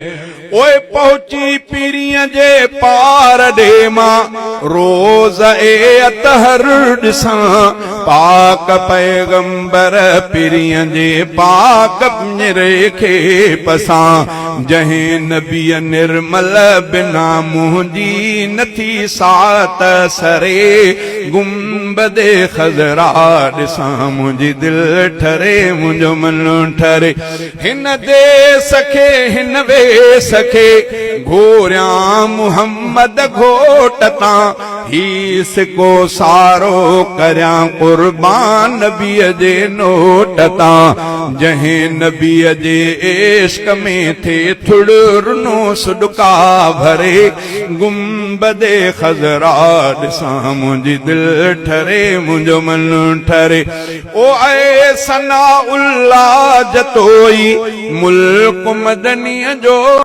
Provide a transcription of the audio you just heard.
ओए पहुंची पीरियां जे पार डे मां रोज ए अतहर दिसां पाक पैगंबर पीरियां जे पाक पिंजरे खे पसां जहीं नबी निर्मल बिना मुंहिंजी नथी सात सरे गुंबदे खजरा दिसां मुंहिंजी दिल ठरे मुंहिंजो मन ठरे हिन दे सखे हिन वे सखे घोरिया मुहम्मद घोट तां हीस को सारो करया कुर्बान नबीअ जे नोट तां जहीं नबीअ जे इश्क में थे थुड़नो सुडका भरे गुंबदे खजरा दिसां मुंहिंजी दिल ठरे मुंहिंजो मन ठरे ओ ऐ सना उल्लाह जतोई मुल्क मदनीअ जो